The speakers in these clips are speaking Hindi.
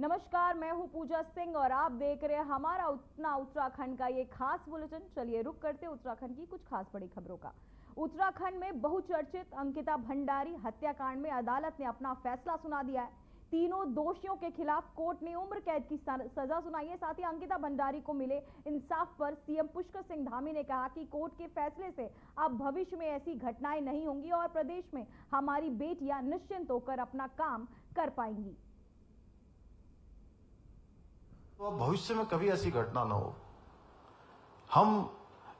नमस्कार, मैं हूं पूजा सिंह और आप देख रहे हैं हमारा अपना उत्तराखंड का ये खास बुलेटिन। चलिए रुक करते हैं उत्तराखंड की कुछ खास बड़ी खबरों का। उत्तराखंड में बहुचर्चित अंकिता भंडारी हत्याकांड में अदालत ने अपना फैसला सुना दिया है। तीनों दोषियों के खिलाफ कोर्ट ने उम्र कैद की सजा सुनाई है। साथ ही अंकिता भंडारी को मिले इंसाफ पर सीएम पुष्कर सिंह धामी ने कहा कि कोर्ट के फैसले से अब भविष्य में ऐसी घटनाएं नहीं होंगी और प्रदेश में हमारी बेटियां निश्चिंत होकर अपना काम कर पाएंगी। तो भविष्य में कभी ऐसी घटना ना हो। हम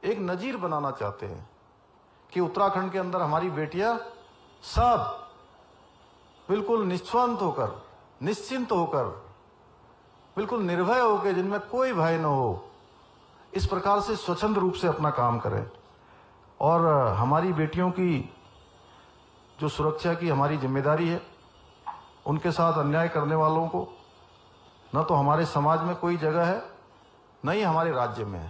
एक नजीर बनाना चाहते हैं कि उत्तराखंड के अंदर हमारी बेटियां सब बिल्कुल निस्वार्थ होकर, निश्चिंत होकर, बिल्कुल निर्भय होकर, जिनमें कोई भय न हो, इस प्रकार से स्वच्छंद रूप से अपना काम करें। और हमारी बेटियों की जो सुरक्षा की हमारी जिम्मेदारी है, उनके साथ अन्याय करने वालों को न तो हमारे समाज में कोई जगह है, न ही हमारे राज्य में है।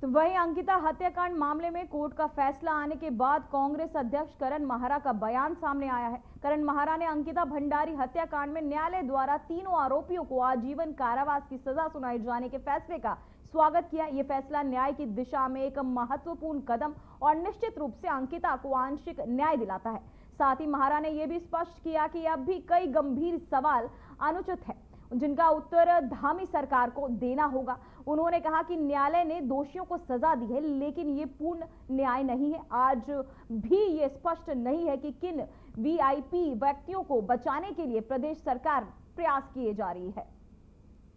तो वहीं अंकिता हत्याकांड मामले में कोर्ट का फैसला आने के बाद कांग्रेस अध्यक्ष करण माहरा का बयान सामने आया है। करण माहरा ने अंकिता भंडारी हत्याकांड में न्यायालय द्वारा तीनों आरोपियों को आजीवन कारावास की सजा सुनाए जाने के फैसले का स्वागत किया। ये फैसला न्याय की दिशा में एक महत्वपूर्ण कदम और निश्चित रूप से अंकिता को आंशिक न्याय दिलाता है। साथ ही माहरा ने यह भी स्पष्ट किया कि अब भी कई गंभीर सवाल अनुचित है, जिनका उत्तर धामी सरकार को देना होगा। उन्होंने कहा कि न्यायालय ने दोषियों को सजा दी है, लेकिन ये पूर्ण न्याय नहीं है। आज भी ये स्पष्ट नहीं है कि किन वीआईपी व्यक्तियों को बचाने के लिए प्रदेश सरकार प्रयास किए जा रही है।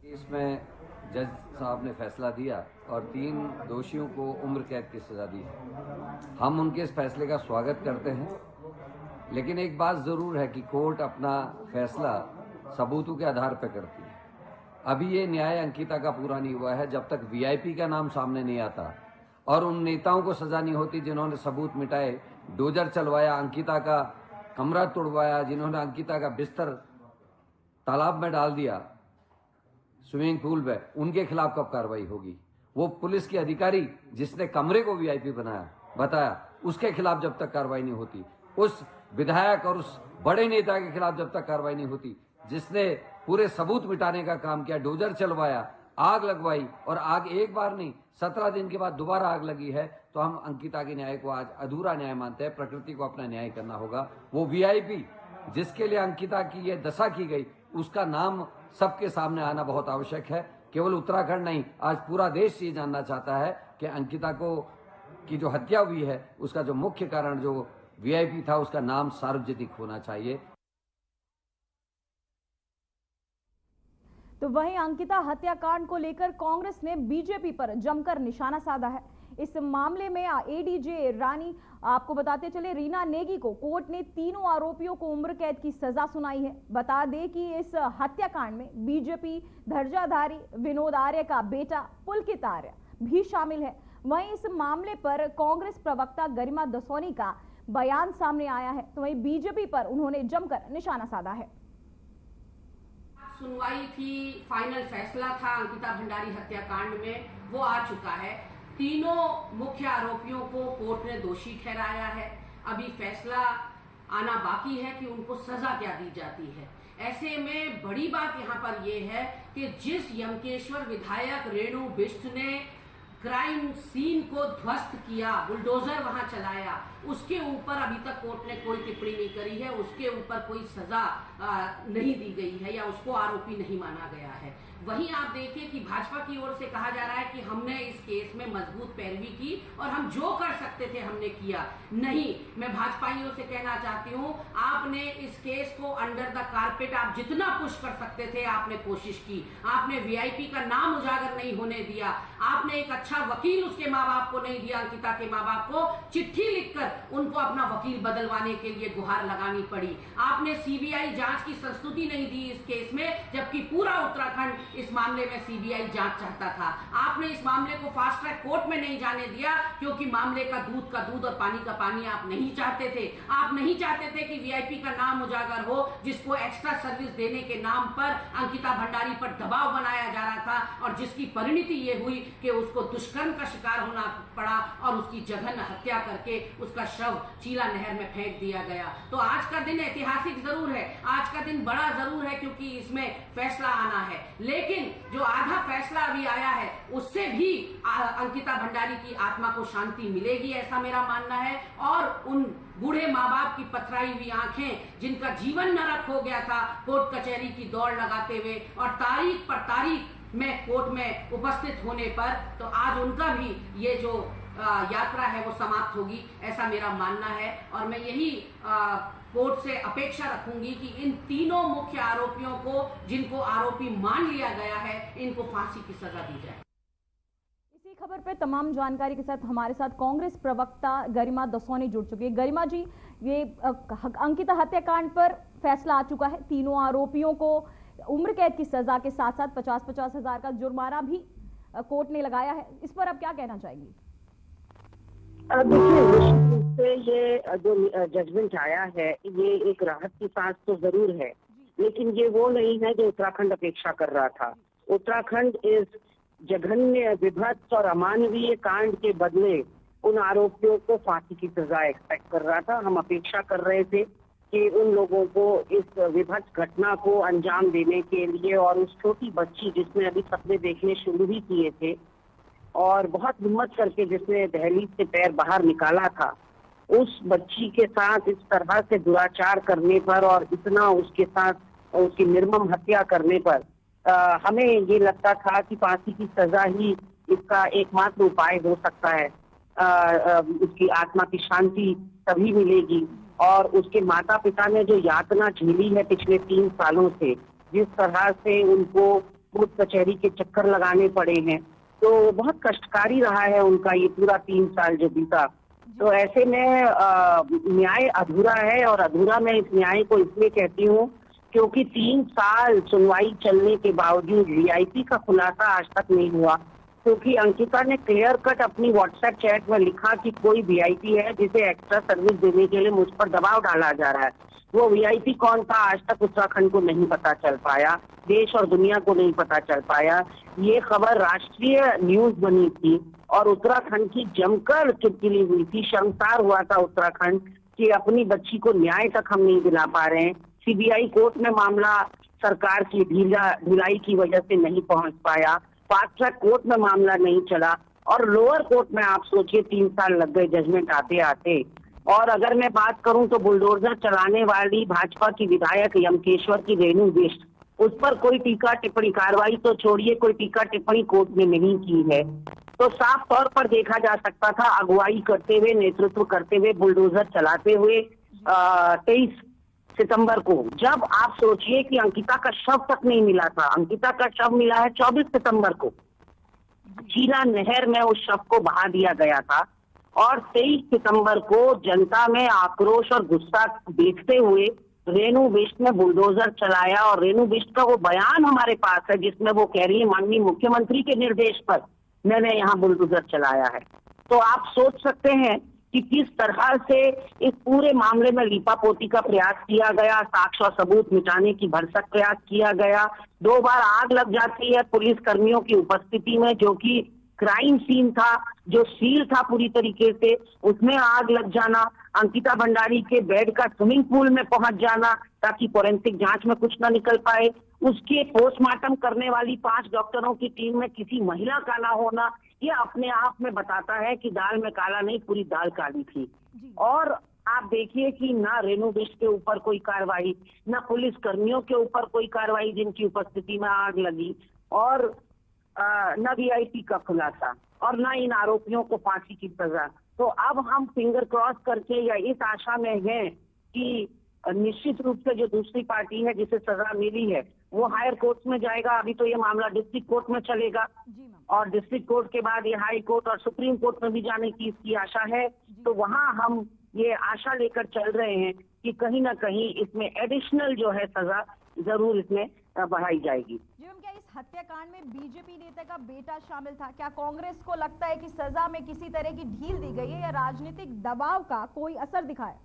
इसमें जज साहब ने फैसला दिया और 3 दोषियों को उम्र कैद की सजा दी है। हम उनके इस फैसले का स्वागत करते हैं, लेकिन एक बात जरूर है कि कोर्ट अपना फैसला सबूतों के आधार पर करती है। अभी ये न्याय अंकिता का पूरा नहीं हुआ है जब तक वीआईपी का नाम सामने नहीं आता और उन नेताओं को सजा नहीं होती जिन्होंने सबूत मिटाए, डोजर चलवाया, अंकिता का कमरा तोड़वाया, जिन्होंने अंकिता का बिस्तर तालाब में डाल दिया, स्विमिंग पूल में, उनके खिलाफ कब कार्रवाई होगी? वो पुलिस के अधिकारी जिसने कमरे को वीआईपी बताया, उसके खिलाफ जब तक कार्रवाई नहीं होती, उस विधायक और उस बड़े नेता के खिलाफ जब तक कार्रवाई नहीं होती जिसने पूरे सबूत मिटाने का काम किया, डोजर चलवाया, आग लगवाई, और आग एक बार नहीं 17 दिन के बाद दोबारा आग लगी है, तो हम अंकिता के न्याय को आज अधूरा न्याय मानते हैं। प्रकृति को अपना न्याय करना होगा। वो वीआईपी जिसके लिए अंकिता की ये दशा की गई, उसका नाम सबके सामने आना बहुत आवश्यक है। केवल उत्तराखंड नहीं, आज पूरा देश ये जानना चाहता है कि अंकिता को की जो हत्या हुई है, उसका जो मुख्य कारण जो वीआईपी था, उसका नाम सार्वजनिक होना चाहिए। तो वहीं अंकिता हत्याकांड को लेकर कांग्रेस ने बीजेपी पर जमकर निशाना साधा है। इस मामले में एडीजे रानी, आपको बताते चले, रीना नेगी को कोर्ट ने तीनों आरोपियों को उम्र कैद की सजा सुनाई है। बता दें कि इस हत्याकांड में बीजेपी धर्जाधारी विनोद आर्य का बेटा पुलकित आर्य भी शामिल है। वहीं इस मामले पर कांग्रेस प्रवक्ता गरिमा दसोनी का बयान सामने आया है, तो वहीं बीजेपी पर उन्होंने जमकर निशाना साधा है। सुनवाई थी, फाइनल फैसला था अंकिता भंडारी हत्याकांड में, वो आ चुका है। तीनों मुख्य आरोपियों को कोर्ट ने दोषी ठहराया है। अभी फैसला आना बाकी है कि उनको सजा क्या दी जाती है। ऐसे में बड़ी बात यहाँ पर यह है कि जिस यमकेश्वर विधायक रेणु बिष्ट ने क्राइम सीन को ध्वस्त किया, बुलडोजर वहां चलाया, उसके ऊपर अभी तक कोर्ट ने कोई टिप्पणी नहीं करी है, उसके ऊपर कोई सजा नहीं दी गई है या उसको आरोपी नहीं माना गया है। वहीं आप देखिए कि भाजपा की ओर से कहा जा रहा है कि हमने इस केस में मजबूत पैरवी की और हम जो कर सकते थे हमने किया। नहीं, मैं भाजपाइयों से कहना चाहती हूं, आपने इस केस को अंडर द कारपेट आप जितना पुश कर सकते थे आपने कोशिश की। आपने वीआईपी का नाम उजागर नहीं होने दिया। आपने एक अच्छा वकील उसके माँ बाप को नहीं दिया। अंकिता के माँ बाप को चिट्ठी लिखकर उनको अपना वकील बदलवाने के लिए गुहार लगानी पड़ी। आपने सीबीआई जांच की संस्तुति नहीं दी इस केस में, जबकि पूरा उत्तराखंड इस मामले में सीबीआई जांच चाहता था। आपने इस मामले को फास्ट ट्रैक कोर्ट में नहीं जाने दिया क्योंकि मामले का दूध और पानी का पानी आप नहीं चाहते थे। आप नहीं चाहते थे कि वीआईपी का नाम उजागर हो, जिसको एक्स्ट्रा सर्विस देने के नाम पर अंकिता भंडारी पर दबाव बनाया जा रहा था। और जिसकी परिणति ये हुई कि उसको दुष्कर्म का शिकार होना पड़ा और उसकी जघन्य हत्या करके उसका शव चीला नहर में फेंक दिया गया। तो आज का दिन ऐतिहासिक जरूर है, आज का दिन बड़ा जरूर है, क्योंकि इसमें फैसला आना है। लेकिन जो आधा फैसला अभी आया है उससे भी अंकिता भंडारी की आत्मा को शांति मिलेगी, ऐसा मेरा मानना है। और उन बूढ़े माँ बाप की पथराई हुई आंखें, जिनका जीवन नरक हो गया था कोर्ट कचहरी की दौड़ लगाते हुए और तारीख पर तारीख में कोर्ट में उपस्थित होने पर, तो आज उनका भी ये जो यात्रा है वो समाप्त होगी, ऐसा मेरा मानना है। और मैं यही कोर्ट से अपेक्षा रखूंगी कि इन तीनों मुख्य आरोपियों को, जिनको आरोपी मान लिया गया है, इनको फांसी की सजा दी जाए। इसी खबर पे तमाम जानकारी के साथ हमारे साथ कांग्रेस प्रवक्ता गरिमा दसोनी जुड़ चुकी है। गरिमा जी, ये अंकिता हत्याकांड पर फैसला आ चुका है, तीनों आरोपियों को उम्र कैद की सजा के साथ साथ 50-50 हजार का जुर्माना भी कोर्ट ने लगाया है, इस पर अब क्या कहना चाहेंगी? देखिए, निश्चित रूप से ये जो जजमेंट आया है ये एक राहत की सांस तो जरूर है, लेकिन ये वो नहीं है जो उत्तराखंड अपेक्षा कर रहा था। उत्तराखंड इस जघन्य, विभत्स और अमानवीय कांड के बदले उन आरोपियों को फांसी की सजा एक्सपेक्ट कर रहा था। हम अपेक्षा कर रहे थे कि उन लोगों को इस विभत्स घटना को अंजाम देने के लिए, और उस छोटी बच्ची जिसने अभी सपने देखने शुरू ही किए थे और बहुत हिम्मत करके जिसने दहलीज से पैर बाहर निकाला था, उस बच्ची के साथ इस तरह से दुराचार करने पर और इतना उसके साथ उसकी निर्मम हत्या करने पर हमें ये लगता था कि फांसी की सजा ही इसका एकमात्र उपाय हो सकता है। उसकी आत्मा की शांति तभी मिलेगी। और उसके माता पिता ने जो यातना झेली है पिछले 3 सालों से, जिस तरह से उनको कोर्ट कचहरी के चक्कर लगाने पड़े हैं, तो बहुत कष्टकारी रहा है उनका ये पूरा 3 साल जो बीता। तो ऐसे में न्याय अधूरा है, और अधूरा मैं इस न्याय को इसलिए कहती हूँ क्योंकि 3 साल सुनवाई चलने के बावजूद वीआईपी का खुलासा आज तक नहीं हुआ। क्योंकि अंकिता ने क्लियर कट अपनी व्हाट्सएप चैट में लिखा कि कोई वीआईपी है जिसे एक्स्ट्रा सर्विस देने के लिए मुझ पर दबाव डाला जा रहा है। वो वीआईपी कौन था आज तक उत्तराखंड को नहीं पता चल पाया, देश और दुनिया को नहीं पता चल पाया। ये खबर राष्ट्रीय न्यूज बनी थी और उत्तराखंड की जमकर चुटकिली हुई थी। शर्मसार हुआ था उत्तराखंड कि अपनी बच्ची को न्याय तक हम नहीं दिला पा रहे हैं। सीबीआई कोर्ट में मामला सरकार की ढिलाई की वजह से नहीं पहुंच पाया, फास्ट ट्रैक कोर्ट में मामला नहीं चला, और लोअर कोर्ट में आप सोचिए 3 साल लग गए जजमेंट आते आते। और अगर मैं बात करूं तो बुलडोजर चलाने वाली भाजपा की विधायक यमकेश्वर की रेणु बिष्ट, उस पर कोई टीका टिप्पणी, कार्रवाई तो छोड़िए, कोई टीका टिप्पणी कोर्ट ने नहीं की है। तो साफ तौर पर देखा जा सकता था अगुवाई करते हुए, नेतृत्व करते हुए, बुलडोजर चलाते हुए 23 सितंबर को, जब आप सोचिए कि अंकिता का शव तक नहीं मिला था, अंकिता का शव मिला है 24 सितंबर को, चीला नहर में उस शव को बहा दिया गया था। और 23 सितंबर को जनता में आक्रोश और गुस्सा देखते हुए रेणु बिष्ट ने बुलडोजर चलाया, और रेणु बिष्ट का वो बयान हमारे पास है जिसमें वो कह रही है माननीय मुख्यमंत्री के निर्देश पर मैंने यहाँ बुलडोजर चलाया है। तो आप सोच सकते हैं कि किस तरह से इस पूरे मामले में लीपापोती का प्रयास किया गया, साक्ष्य और सबूत मिटाने की भरसक प्रयास किया गया। 2 बार आग लग जाती है पुलिस कर्मियों की उपस्थिति में, जो कि क्राइम सीन था, जो सील था पूरी तरीके से, उसमें आग लग जाना, अंकिता भंडारी के बेड का स्विमिंग पूल में पहुंच जाना ताकि फोरेंसिक जांच में कुछ ना निकल पाए, उसके पोस्टमार्टम करने वाली 5 डॉक्टरों की टीम में किसी महिला का ना होना, ये अपने आप में बताता है कि दाल में काला नहीं, पूरी दाल काली थी। और आप देखिए कि ना रेणु बिष्ट के ऊपर कोई कार्रवाई, ना पुलिस कर्मियों के ऊपर कोई कार्रवाई जिनकी उपस्थिति में आग लगी, और न वीआईपी का खुलासा, और न इन आरोपियों को फांसी की सजा। तो अब हम फिंगर क्रॉस करके या इस आशा में हैं कि निश्चित रूप से जो दूसरी पार्टी है जिसे सजा मिली है वो हायर कोर्ट में जाएगा। अभी तो ये मामला डिस्ट्रिक्ट कोर्ट में चलेगा, और डिस्ट्रिक्ट कोर्ट के बाद ये हाई कोर्ट और सुप्रीम कोर्ट में भी जाने की इसकी आशा है। तो वहां हम ये आशा लेकर चल रहे हैं कि कहीं ना कहीं इसमें एडिशनल जो है सजा जरूर इसमें बढ़ाई जाएगी। जी मैम, क्या इस हत्याकांड में बीजेपी नेता का बेटा शामिल था? क्या कांग्रेस को लगता है कि सजा में किसी तरह की ढील दी गई है या राजनीतिक दबाव का कोई असर दिखा है?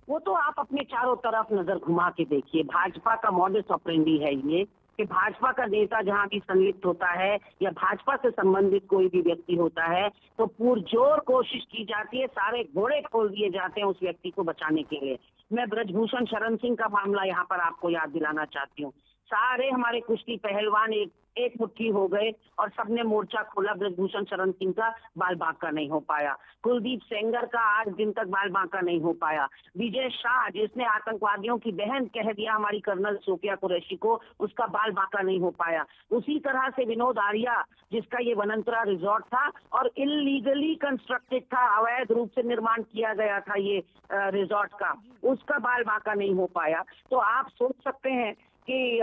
वो तो आप अपने चारों तरफ नजर घुमा के देखिए, भाजपा का मॉडस ऑपरेंडी है ये कि भाजपा का नेता जहां भी संलिप्त होता है या भाजपा से संबंधित कोई भी व्यक्ति होता है तो पुरजोर कोशिश की जाती है, सारे घोड़े खोल दिए जाते हैं उस व्यक्ति को बचाने के लिए। मैं ब्रजभूषण शरण सिंह का मामला यहाँ पर आपको याद दिलाना चाहती हूँ। सारे हमारे कुश्ती पहलवान एक मुट्ठी हो गए और सबने मोर्चा खोला, ब्रजभूषण शरण सिंह का बाल बांका नहीं हो पाया। कुलदीप सेंगर का आज दिन तक बाल बांका नहीं हो पाया। विजय शाह जिसने आतंकवादियों की बहन कह दिया हमारी कर्नल सोफिया कुरैशी को, उसका बाल बांका नहीं हो पाया। उसी तरह से विनोद आर्या जिसका ये वनंतरा रिजॉर्ट था और इलीगली कंस्ट्रक्टेड था, अवैध रूप से निर्माण किया गया था ये रिजॉर्ट का, उसका बाल बांका नहीं हो पाया। तो आप सोच सकते हैं कि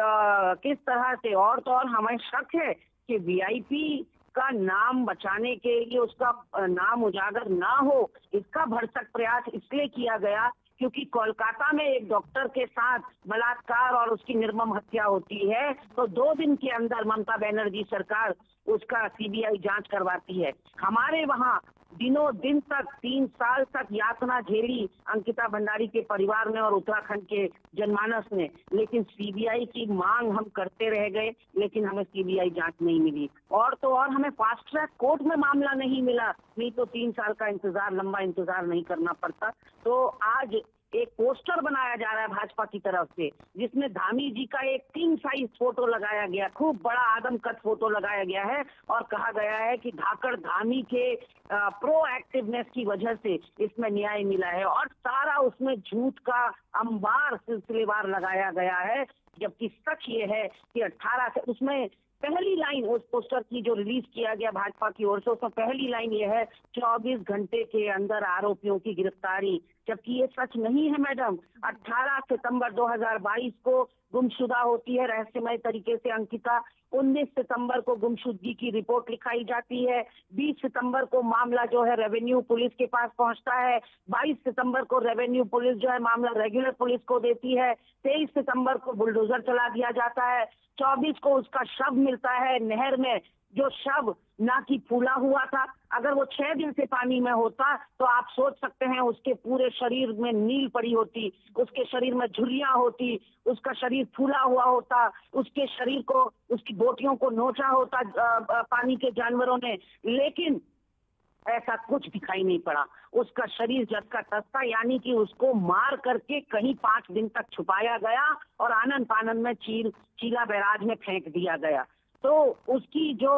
किस तरह से, और तो और हमें शक है कि वीआईपी का नाम बचाने के लिए उसका नाम उजागर ना हो, इसका भरसक प्रयास इसलिए किया गया क्योंकि कोलकाता में एक डॉक्टर के साथ बलात्कार और उसकी निर्मम हत्या होती है तो 2 दिन के अंदर ममता बनर्जी सरकार उसका सीबीआई जांच करवाती है। हमारे वहां दिनों दिन तक 3 साल तक यातना झेली अंकिता भंडारी के परिवार ने और उत्तराखंड के जनमानस ने, लेकिन सीबीआई की मांग हम करते रह गए, लेकिन हमें सीबीआई जांच नहीं मिली। और तो और हमें फास्ट ट्रैक कोर्ट में मामला नहीं मिला, नहीं तो 3 साल का इंतजार, लंबा इंतजार नहीं करना पड़ता। तो आज एक पोस्टर बनाया जा रहा है भाजपा की तरफ से जिसमें धामी जी का एक किंग साइज फोटो लगाया गया, खूब बड़ा आदमकद फोटो लगाया गया है और कहा गया है कि धाकड़ धामी के प्रोएक्टिवनेस की वजह से इसमें न्याय मिला है और सारा उसमें झूठ का अंबार सिलसिलेवार लगाया गया है। जबकि सच ये है कि 18 से उसमें पहली लाइन उस पोस्टर की जो रिलीज किया गया भाजपा की ओर से, उसमें पहली लाइन ये है 24 घंटे के अंदर आरोपियों की गिरफ्तारी, जबकि ये सच नहीं है मैडम। 18 सितंबर 2022 को गुमशुदा होती है रहस्यमय तरीके से अंकिता। 19 सितंबर को गुमशुदगी की रिपोर्ट लिखाई जाती है। 20 सितंबर को मामला जो है रेवेन्यू पुलिस के पास पहुंचता है। 22 सितंबर को रेवेन्यू पुलिस जो है मामला रेगुलर पुलिस को देती है। 23 सितंबर को बुलडोजर चला दिया जाता है। 24 को उसका शव मिलता है नहर में, जो शव ना कि फूला हुआ था। अगर वो 6 दिन से पानी में होता तो आप सोच सकते हैं उसके पूरे शरीर में नील पड़ी होती, उसके शरीर में झुर्रियां होती, उसका शरीर फूला हुआ होता, उसके शरीर को, उसकी बोटियों को नोचा होता पानी के जानवरों ने, लेकिन ऐसा कुछ दिखाई नहीं पड़ा। उसका शरीर जस का तस था, यानी कि उसको मार करके कहीं 5 दिन तक छुपाया गया और आनन फानन में चीला बैराज में फेंक दिया गया। तो उसकी जो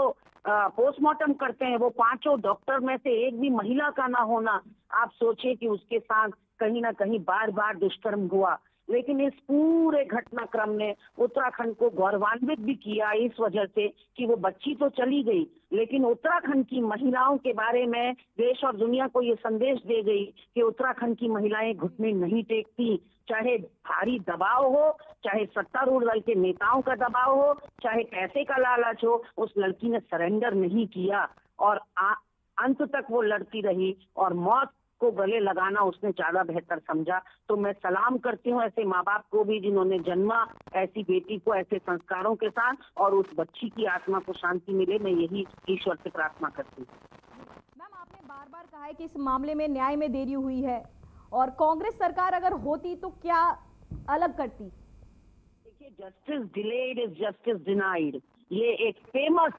पोस्टमार्टम करते हैं वो 5 डॉक्टर में से एक भी महिला का ना होना, आप सोचिए कि उसके साथ कहीं ना कहीं बार बार दुष्कर्म हुआ। लेकिन इस पूरे घटनाक्रम ने उत्तराखंड को गौरवान्वित भी किया इस वजह से कि वो बच्ची तो चली गई, लेकिन उत्तराखंड की महिलाओं के बारे में देश और दुनिया को ये संदेश दे गई कि उत्तराखंड की महिलाएं घुटने नहीं टेकती, चाहे भारी दबाव हो, चाहे सत्तारूढ़ दल के नेताओं का दबाव हो, चाहे पैसे का लालच हो, उस लड़की ने सरेंडर नहीं किया और अंत तक वो लड़ती रही और मौत को गले लगाना उसने ज्यादा बेहतर समझा। तो मैं सलाम करती हूँ ऐसे माँ बाप को भी जिन्होंने जन्मा ऐसी बेटी को ऐसे संस्कारों के साथ, और उस बच्ची की आत्मा को शांति मिले, मैं यही ईश्वर से प्रार्थना करती हूँ। मैम, आपने बार बार कहा है कि इस मामले में न्याय में देरी हुई है और कांग्रेस सरकार अगर होती तो क्या अलग करती? देखिए, justice delayed is justice denied, ये एक फेमस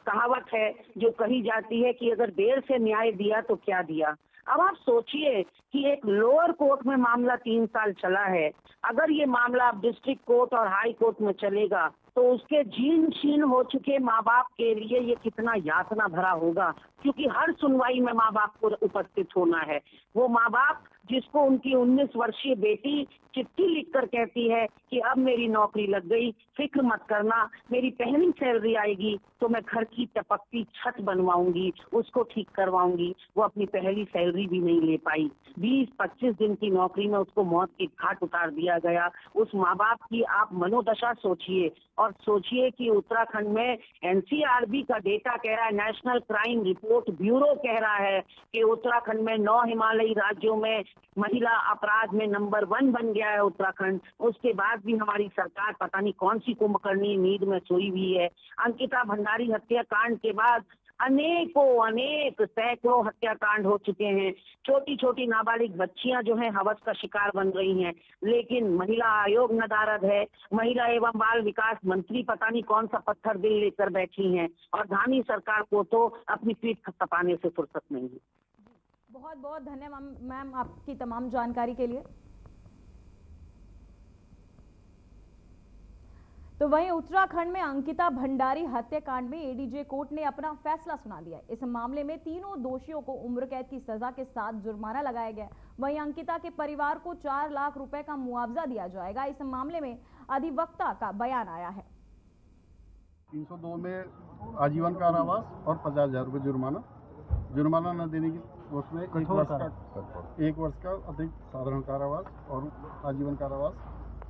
कहावत है जो कही जाती है कि अगर देर से न्याय दिया तो क्या दिया। अब आप सोचिए कि एक लोअर कोर्ट में मामला 3 साल चला है, अगर ये मामला अब डिस्ट्रिक्ट कोर्ट और हाई कोर्ट में चलेगा तो उसके जीर्ण शीर्ण हो चुके माँ बाप के लिए ये कितना यातना भरा होगा, क्योंकि हर सुनवाई में माँ बाप को उपस्थित होना है। वो माँ बाप जिसको उनकी 19 वर्षीय बेटी चिट्ठी लिखकर कहती है कि अब मेरी नौकरी लग गई, फिक्र मत करना, मेरी पहली सैलरी आएगी तो मैं घर की टपकती छत बनवाऊंगी, उसको ठीक करवाऊंगी, वो अपनी पहली सैलरी भी नहीं ले पाई। 20-25 दिन की नौकरी में उसको मौत के घाट उतार दिया गया। उस माँ बाप की आप मनोदशा सोचिए, और सोचिए कि उत्तराखंड में एनसीआरबी का डेटा कह रहा है, नेशनल क्राइम रिपोर्ट ब्यूरो कह रहा है कि उत्तराखंड में 9 हिमालयी राज्यों में महिला अपराध में नंबर 1 बन गया है उत्तराखंड। उसके बाद भी हमारी सरकार पता नहीं कौन सी कुंभकर्णी नींद में सोई हुई है। अंकिता भंडारी हत्याकांड के बाद अनेक सैकड़ों हत्याकांड हो चुके हैं। छोटी छोटी नाबालिग बच्चियां जो हैं हवस का शिकार बन रही हैं, लेकिन महिला आयोग नदारद है। महिला एवं बाल विकास मंत्री पता नहीं कौन सा पत्थर दिल लेकर बैठी हैं, और धामी सरकार को तो अपनी पीठ थपथपाने से फुर्सत नहीं है। बहुत बहुत धन्यवाद मैम आपकी तमाम जानकारी के लिए। तो वहीं उत्तराखंड में अंकिता भंडारी हत्याकांड में एडीजे कोर्ट ने अपना फैसला सुना दिया है। इस मामले में तीनों दोषियों को उम्र कैद की सजा के साथ जुर्माना लगाया गया। वहीं अंकिता के परिवार को 4 लाख रुपए का मुआवजा दिया जाएगा। इस मामले में अधिवक्ता का बयान आया है। 302 में आजीवन कारावास और 50,000 रुपये जुर्माना न देने की उसमें 1 वर्ष का अतिरिक्त साधारण कारावास और आजीवन कारावास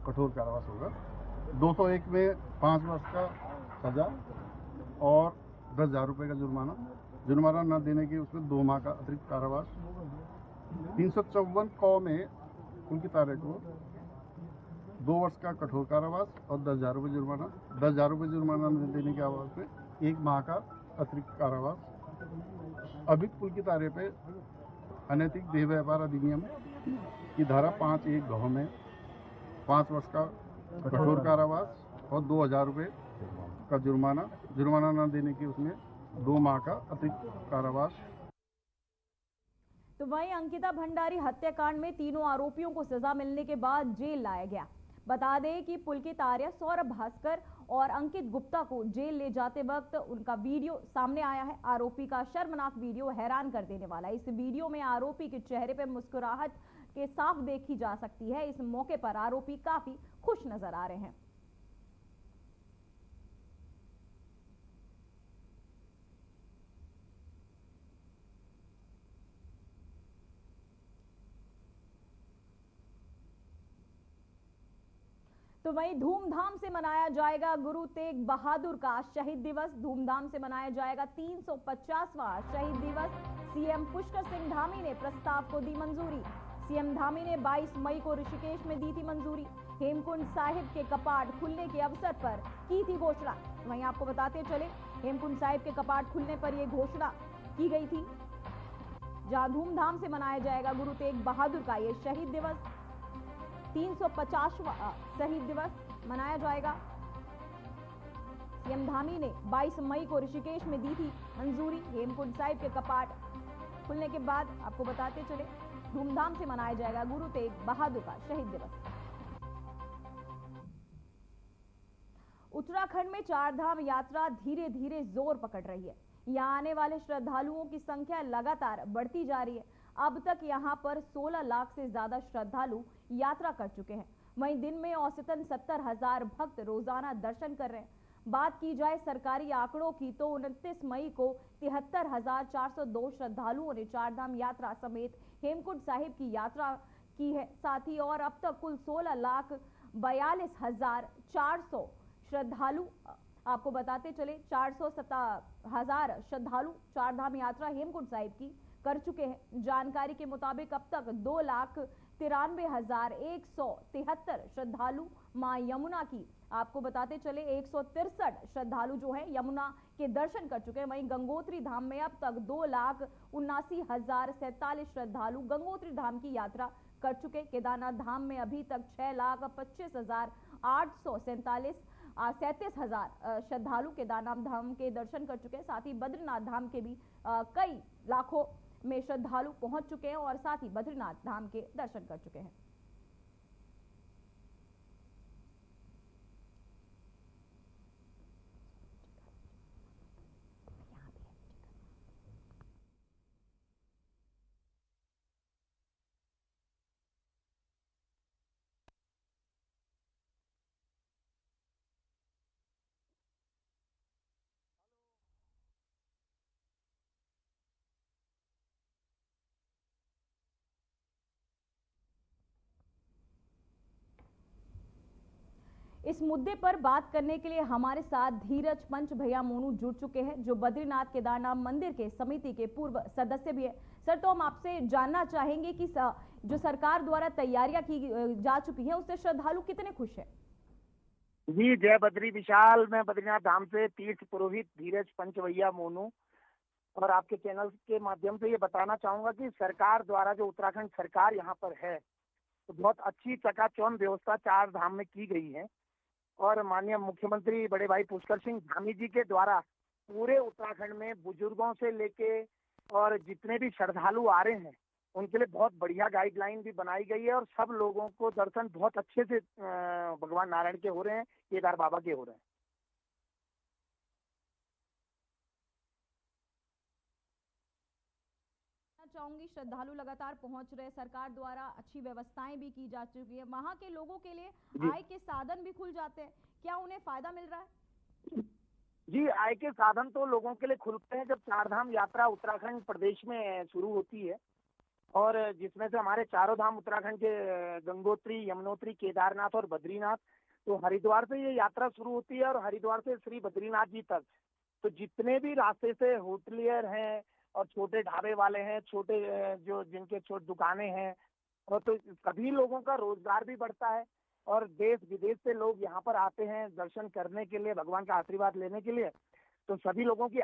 कठोर कारावास होगा। 201 में 5 वर्ष का सजा और 10,000 रुपये का जुर्माना न देने की उसमें 2 माह का अतिरिक्त कारावास। 354 क में उनकी तारीख को 2 वर्ष का कठोर कारावास और 10,000 रुपये जुर्माना। 10,000 रुपये जुर्माना न देने के आवाज में 1 माह का अतिरिक्त कारावास। अभी पुल की तारीख पे अनैतिक देह व्यापार अधिनियम की धारा 5(1) में 5 वर्ष का कठोर कारावास और 2,000 रुपये का जुर्माना न देने की उसमें 2 माह का अतिरिक्त कारावास। तो वहीं अंकिता भंडारी हत्याकांड में तीनों आरोपियों को सजा मिलने के बाद जेल लाया गया। बता दें कि पुलकित आर्य, सौरभ भास्कर और अंकित गुप्ता को जेल ले जाते वक्त उनका वीडियो सामने आया है। आरोपी का शर्मनाक वीडियो हैरान कर देने वाला है। इस वीडियो में आरोपी के चेहरे पर मुस्कुराहट के साफ देखी जा सकती है। इस मौके पर आरोपी काफी खुश नजर आ रहे हैं। तो वहीं धूमधाम से मनाया जाएगा गुरु तेग बहादुर का शहीद दिवस। धूमधाम से मनाया जाएगा 350वां शहीद दिवस। सीएम पुष्कर सिंह धामी ने प्रस्ताव को दी मंजूरी। सीएम धामी ने 22 मई को ऋषिकेश में दी थी मंजूरी। हेमकुंड साहिब के कपाट खुलने के अवसर पर की थी घोषणा। वहीं आपको बताते चले, हेमकुंड साहिब के कपाट खुलने पर यह घोषणा की गई थी, जहां धूमधाम से मनाया जाएगा गुरु तेग बहादुर का यह शहीद दिवस। 350वां शहीद दिवस मनाया जाएगा। सीएम धामी ने 22 मई को ऋषिकेश में दी थी मंजूरी। हेमकुंड साहिब के कपाट खुलने के बाद आपको बताते चले, धूमधाम से मनाया जाएगा गुरु तेग बहादुर का शहीद दिवस। उत्तराखंड में 4 धाम यात्रा धीरे धीरे जोर पकड़ रही है। यहां आने वाले श्रद्धालुओं की संख्या लगातार बढ़ती जा रही है। अब तक यहां पर 16 लाख से ज्यादा श्रद्धालु यात्रा कर चुके हैं। वहीं दिन में औसतन 70,000 भक्त रोजाना दर्शन कर रहे हैं। बात की जाए सरकारी आंकड़ों की तो 29 मई को 73,402 श्रद्धालुओं ने 4 धाम यात्रा समेत हेमकुंड साहिब की यात्रा की है। साथ ही और अब तक कुल 16,42,400 श्रद्धालु, आपको बताते चले 407,000 श्रद्धालु 4 धाम यात्रा हेमकुंड साहिब की कर चुके हैं। जानकारी के मुताबिक अब तक 2,93,173 श्रद्धालु मां यमुना की, आपको बताते चले 163 श्रद्धालु जो हैं यमुना के दर्शन कर चुके हैं। वहीं गंगोत्री धाम में अब तक 2,79,047 श्रद्धालु गंगोत्री धाम की यात्रा कर चुके। केदारनाथ धाम में अभी तक 6,25,847 श्रद्धालु केदारनाथ धाम के दर्शन कर चुके हैं। साथ ही बद्रीनाथ धाम के भी कई लाखों में श्रद्धालु पहुंच चुके हैं और साथ ही बद्रीनाथ धाम के दर्शन कर चुके हैं। इस मुद्दे पर बात करने के लिए हमारे साथ धीरज पंच भैया मोनू जुड़ चुके हैं, जो बद्रीनाथ केदारनाथ मंदिर के समिति के पूर्व सदस्य भी है। सर, तो हम आपसे जानना चाहेंगे कि जो सरकार द्वारा तैयारियां की जा चुकी हैं उससे श्रद्धालु कितने खुश हैं? जी, जय बद्री विशाल। मैं बद्रीनाथ धाम से तीर्थ पुरोहित धीरज पंच भैया मोनू और आपके चैनल के माध्यम से ये बताना चाहूंगा कि सरकार द्वारा जो उत्तराखंड सरकार यहाँ पर है, तो बहुत अच्छी चकाचौंध व्यवस्था 4 धाम में की गई है। और माननीय मुख्यमंत्री बड़े भाई पुष्कर सिंह धामी जी के द्वारा पूरे उत्तराखंड में बुजुर्गों से लेके और जितने भी श्रद्धालु आ रहे हैं उनके लिए बहुत बढ़िया गाइडलाइन भी बनाई गई है और सब लोगों को दर्शन बहुत अच्छे से भगवान नारायण के हो रहे हैं, केदार बाबा के हो रहे हैं। चाहूंगी श्रद्धालु लगातार पहुंच रहे, सरकार द्वारा अच्छी व्यवस्थाएं भी की जा चुकी है, वहां के लोगों के लिए आय के साधन भी खुल जाते हैं, क्या उन्हें फायदा मिल रहा है? जी, आय के साधन तो लोगों के लिए खुलते हैं जब 4 धाम यात्रा उत्तराखंड प्रदेश में शुरू होती है, और जिसमें से हमारे 4 धाम उत्तराखंड के गंगोत्री, यमुनोत्री, केदारनाथ और बद्रीनाथ, तो हरिद्वार से ये यात्रा शुरू होती है और हरिद्वार से श्री बद्रीनाथ जी तक। तो जितने भी रास्ते से होटलियर हैं और छोटे ढाबे वाले हैं, छोटे जो जिनके छोटी दुकानें हैं, और तो सभी लोगों का रोजगार भी बढ़ता है और देश विदेश से लोग यहाँ पर आते हैं दर्शन करने के लिए, भगवान का आशीर्वाद लेने के लिए। तो सभी लोगों की